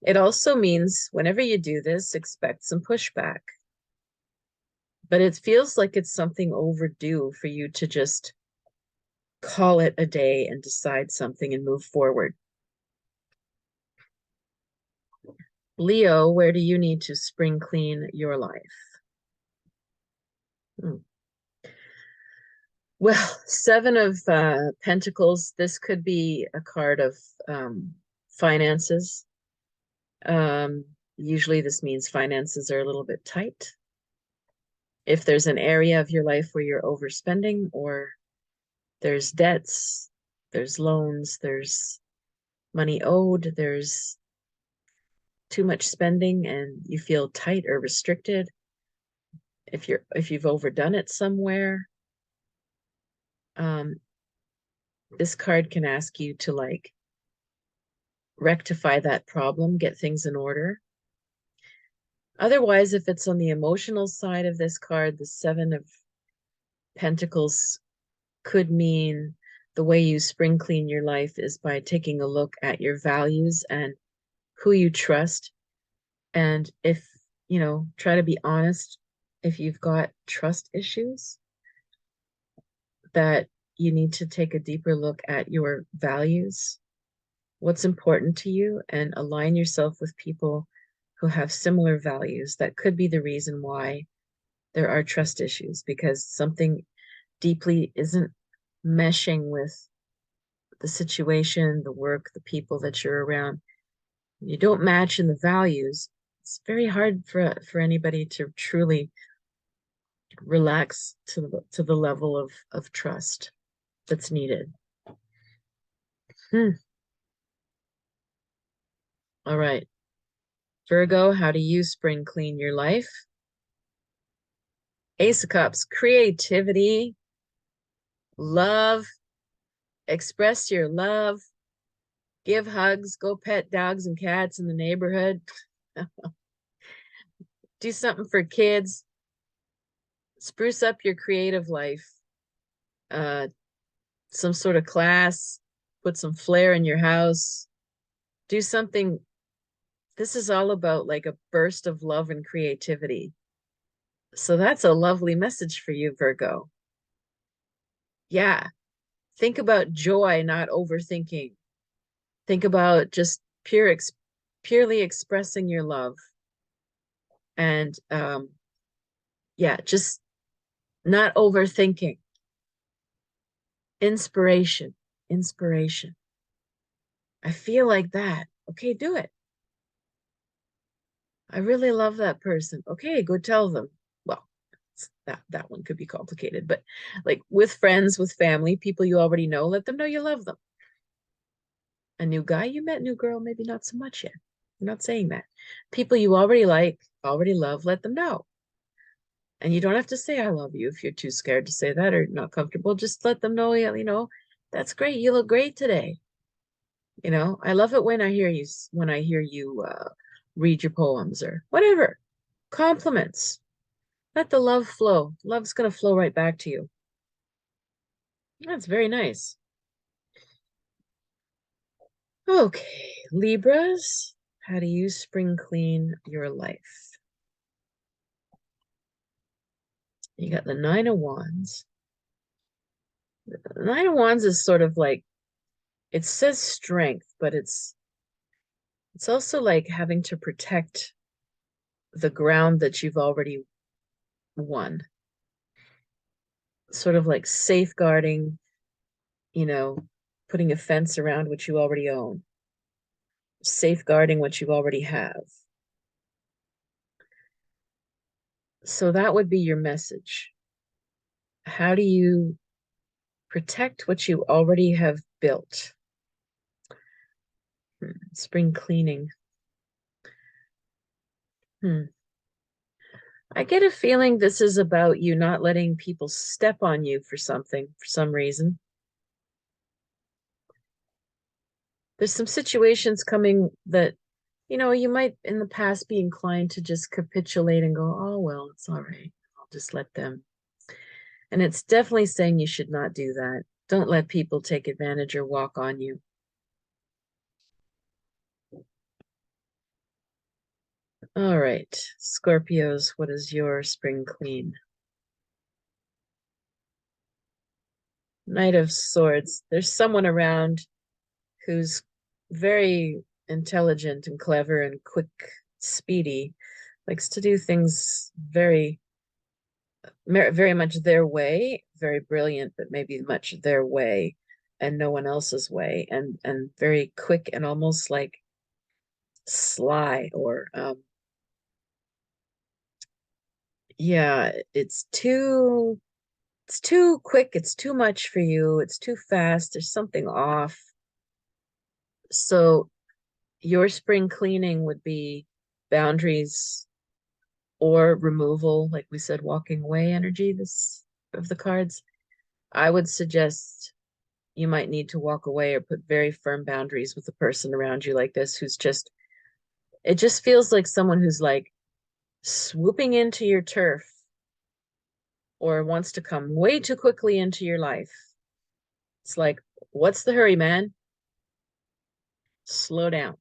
A: It also means whenever you do this, expect some pushback. But it feels like it's something overdue for you to just call it a day and decide something and move forward. Leo, where do you need to spring clean your life? Hmm. Well, Seven of Pentacles, this could be a card of finances. Um, Usually this means finances are a little bit tight. If there's an area of your life where you're overspending, or there's debts, there's loans, there's money owed, there's too much spending and you feel tight or restricted, if you've overdone it somewhere, um, this card can ask you to like rectify that problem, get things in order. Otherwise, if it's on the emotional side of this card, the Seven of Pentacles could mean the way you spring clean your life is by taking a look at your values and who you trust. And if, try to be honest if you've got trust issues, that you need to take a deeper look at your values, what's important to you, and align yourself with people who have similar values. That could be the reason why there are trust issues, because something deeply isn't meshing with the situation, the work, the people that you're around. You don't match in the values. It's very hard for anybody to truly relax to the level of trust that's needed. All right. Virgo, how do you spring clean your life? Ace of Cups, creativity, love, express your love, give hugs, go pet dogs and cats in the neighborhood, do something for kids, spruce up your creative life, uh, some sort of class, put some flair in your house, do something. This is all about like a burst of love and creativity. So that's a lovely message for you, Virgo. Yeah. Think about joy, not overthinking. Think about just purely expressing your love. And yeah, just not overthinking. Inspiration, inspiration. I feel like that. Okay, do it. I really love that person. Okay, go tell them. Well, that one could be complicated, but like with friends, with family, people you already know, let them know you love them. A new guy you met, new girl, maybe not so much yet. I'm not saying that. People you already like, already love, let them know. And you don't have to say I love you if you're too scared to say that or not comfortable. Just let them know, that's great. You look great today. I love it when I hear you read your poems or whatever. Compliments. Let the love flow. Love's gonna flow right back to you. That's very nice. Okay, Libras, how do you spring clean your life? You got the Nine of Wands. The Nine of Wands is sort of like, it says strength, but it's also like having to protect the ground that you've already won. Sort of like safeguarding, you know, putting a fence around what you already own, safeguarding what you already have. So that would be your message. How do you protect what you already have built? Spring cleaning. I get a feeling this is about you not letting people step on you for something, for some reason. There's some situations coming that, you might in the past be inclined to just capitulate and go, oh, well, it's all right. I'll just let them. And it's definitely saying you should not do that. Don't let people take advantage or walk on you. All right, Scorpios, what is your spring clean? Knight of Swords. There's someone around who's very intelligent and clever and quick, speedy, likes to do things very much their way, very brilliant, but maybe much their way and no one else's way, and very quick and almost like sly or yeah, it's too quick, it's too much for you, it's too fast, there's something off. So your spring cleaning would be boundaries or removal, like we said, walking away energy this of the cards. I would suggest you might need to walk away or put very firm boundaries with the person around you like this who's just it just feels like someone who's like swooping into your turf or wants to come way too quickly into your life. It's like, what's the hurry, man? Slow down,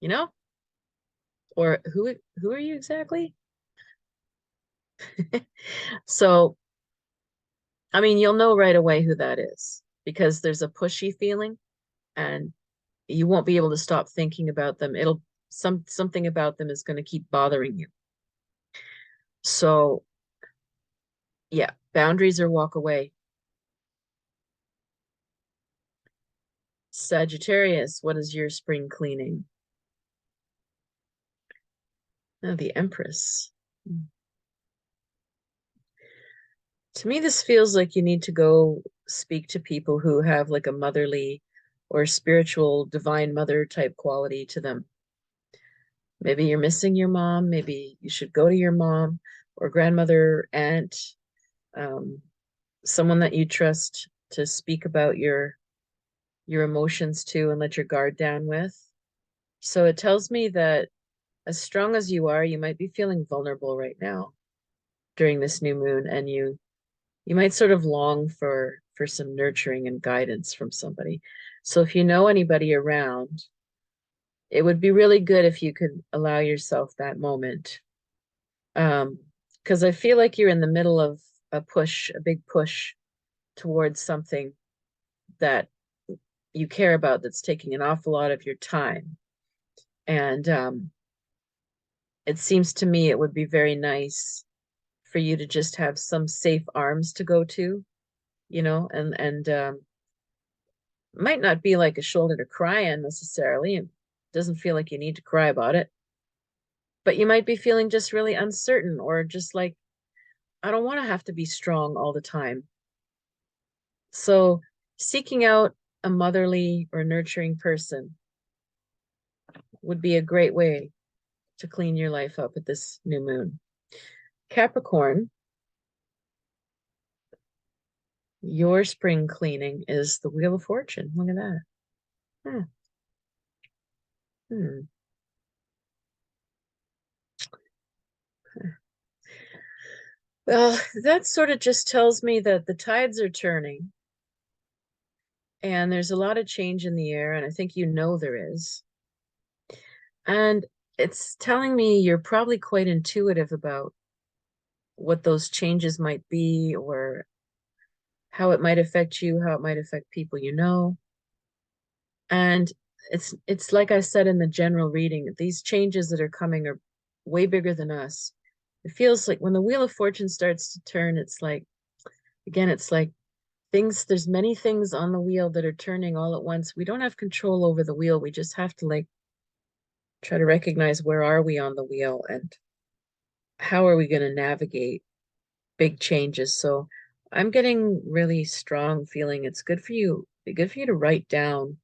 A: you know? Or who are you exactly? So, I mean, you'll know right away who that is because there's a pushy feeling and you won't be able to stop thinking about them. It'll something about them is going to keep bothering you. So, yeah, boundaries or walk away. Sagittarius, what is your spring cleaning? Oh, the Empress. To me, this feels like you need to go speak to people who have like a motherly or spiritual divine mother type quality to them. Maybe you're missing your mom. Maybe you should go to your mom or grandmother, aunt, um, someone that you trust to speak about your emotions to and let your guard down with. So it tells me that as strong as you are, you might be feeling vulnerable right now during this new moon, and you might sort of long for some nurturing and guidance from somebody. So if you know anybody around, it would be really good if you could allow yourself that moment. Because I feel like you're in the middle of a big push towards something that you care about that's taking an awful lot of your time. And it seems to me it would be very nice for you to just have some safe arms to go to, and might not be like a shoulder to cry on necessarily. It doesn't feel like you need to cry about it, but you might be feeling just really uncertain or just like, I don't want to have to be strong all the time. So seeking out a motherly or nurturing person would be a great way to clean your life up at this new moon. Capricorn, your spring cleaning is the Wheel of Fortune. Look at that. Hmm. Hmm. Well, that sort of just tells me that the tides are turning and there's a lot of change in the air, and I think you know there is. And it's telling me you're probably quite intuitive about what those changes might be or how it might affect you, how it might affect people you know. And it's like I said in the general reading, these changes that are coming are way bigger than us. It feels like when the Wheel of Fortune starts to turn, it's like, again, it's like there's many things on the wheel that are turning all at once. We don't have control over the wheel. We just have to like try to recognize where are we on the wheel and how are we going to navigate big changes. So I'm getting really strong feeling it's good for you. Be good for you to write down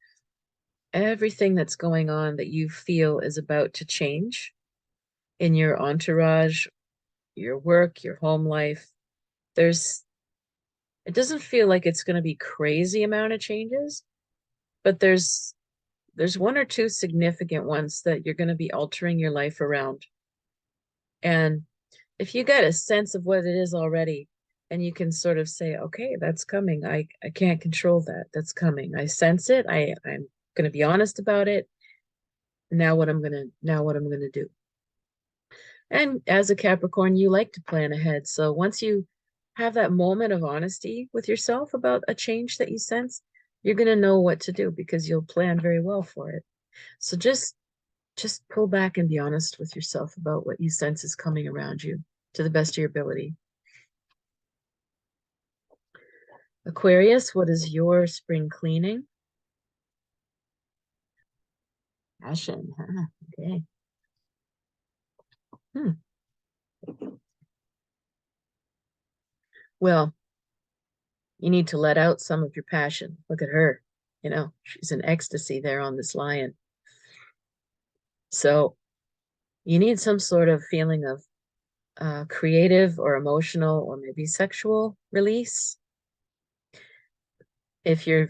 A: everything that's going on that you feel is about to change in your entourage, your work, your home life. There's it doesn't feel like it's going to be crazy amount of changes, but there's one or two significant ones that you're going to be altering your life around. And if you get a sense of what it is already, and you can sort of say, okay, that's coming. I can't control that. That's coming. I sense it. I'm going to be honest about it. Now what I'm going to do. And as a Capricorn, you like to plan ahead. So once you have that moment of honesty with yourself about a change that you sense, you're going to know what to do because you'll plan very well for it. So just pull back and be honest with yourself about what you sense is coming around you to the best of your ability. Aquarius, what is your spring cleaning? Passion, huh? Okay. Hmm. Well, you need to let out some of your passion. Look at her. You know, she's in ecstasy there on this lion. So you need some sort of feeling of creative or emotional or maybe sexual release. If you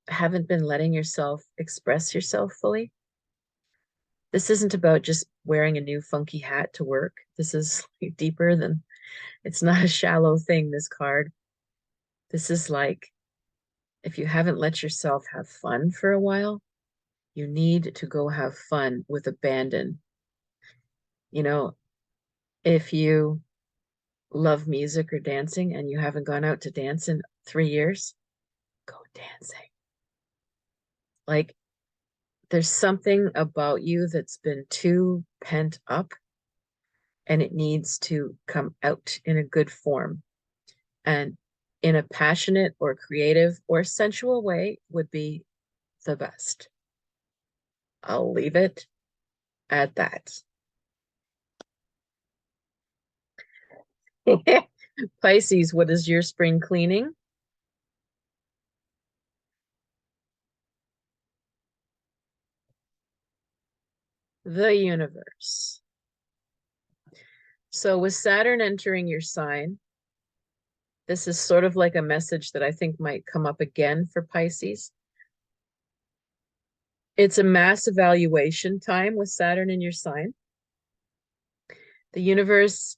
A: haven't been letting yourself express yourself fully, this isn't about just wearing a new funky hat to work. This is deeper than, it's not a shallow thing, this card. This is like, if you haven't let yourself have fun for a while, you need to go have fun with abandon. You know, if you love music or dancing and you haven't gone out to dance in 3 years, go dancing. Like, there's something about you that's been too pent up and it needs to come out in a good form. And in a passionate or creative or sensual way would be the best. I'll leave it at that. Pisces, what is your spring cleaning? The universe. So with Saturn entering your sign, this is sort of like a message that I think might come up again for Pisces. It's a mass evaluation time with Saturn in your sign. The universe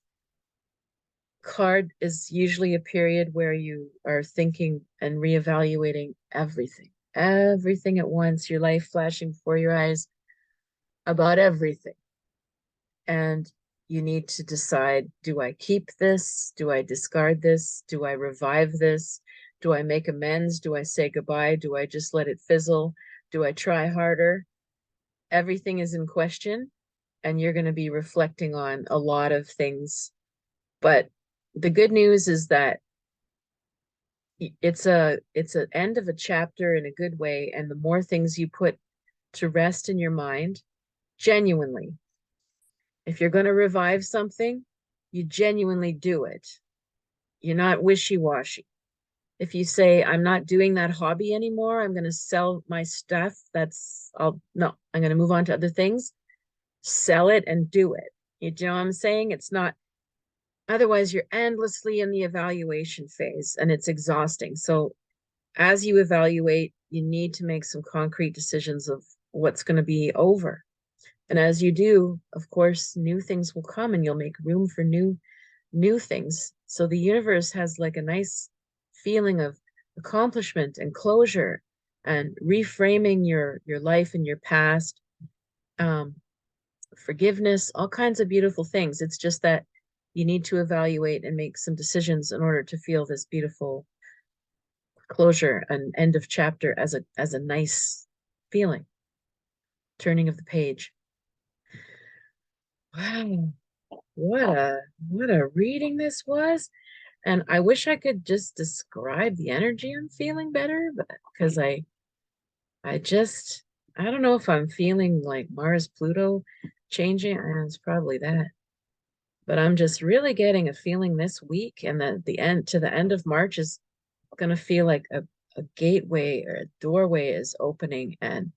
A: card is usually a period where you are thinking and reevaluating everything at once, your life flashing before your eyes about everything. And you need to decide, do I keep this? Do I discard this? Do I revive this? Do I make amends? Do I say goodbye? Do I just let it fizzle? Do I try harder? Everything is in question, and you're going to be reflecting on a lot of things. But the good news is that it's an end of a chapter in a good way, and the more things you put to rest in your mind, genuinely, if you're going to revive something, you genuinely do it. You're not wishy-washy. If you say, I'm not doing that hobby anymore, I'm going to sell my stuff, no, I'm going to move on to other things, sell it and do it. You know what I'm saying? It's not, otherwise you're endlessly in the evaluation phase and it's exhausting. So as you evaluate, you need to make some concrete decisions of what's going to be over. And as you do, of course, new things will come and you'll make room for new things. So the universe has like a nice feeling of accomplishment and closure and reframing your life and your past, forgiveness, all kinds of beautiful things. It's just that you need to evaluate and make some decisions in order to feel this beautiful closure and end of chapter as a nice feeling, turning of the page. Wow, what a reading this was. And I wish I could just describe the energy I'm feeling better, but because I just I don't know if I'm feeling like Mars Pluto changing, and it's probably that. But I'm just really getting a feeling this week, and the end to the end of March is gonna feel like a gateway or a doorway is opening and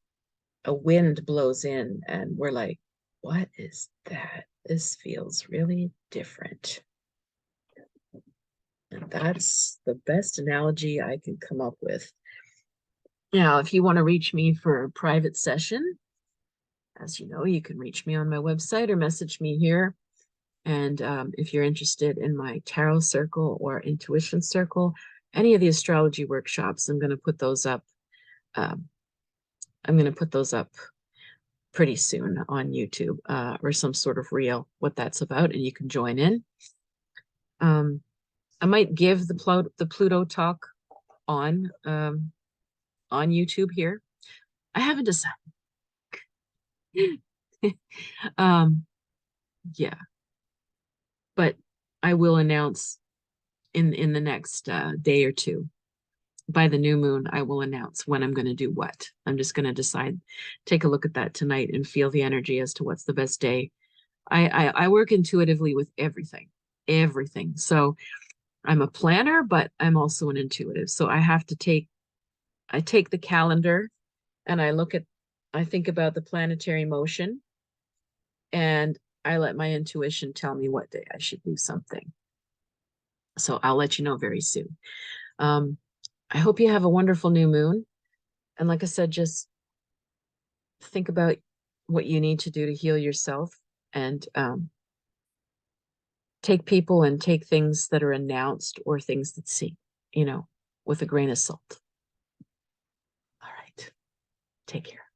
A: a wind blows in and we're like, what is that? This feels really different. And that's the best analogy I can come up with. Now, if you want to reach me for a private session, as you know, you can reach me on my website or message me here. And if you're interested in my tarot circle or intuition circle, any of the astrology workshops, I'm going to put those up. I'm going to put those up pretty soon on YouTube, or some sort of reel, what that's about, and you can join in. I might give the Pluto talk on YouTube here. I haven't decided. um, yeah, but I will announce in the next day or two. By the new moon, I will announce when I'm going to do what. I'm just going to decide, take a look at that tonight and feel the energy as to what's the best day. I work intuitively with everything, everything. So I'm a planner, but I'm also an intuitive. So I take the calendar and I think about the planetary motion, and I let my intuition tell me what day I should do something. So I'll let you know very soon. Um, I hope you have a wonderful new moon. And like I said, just think about what you need to do to heal yourself, and take people and take things that are announced or things that seem, with a grain of salt. All right. Take care.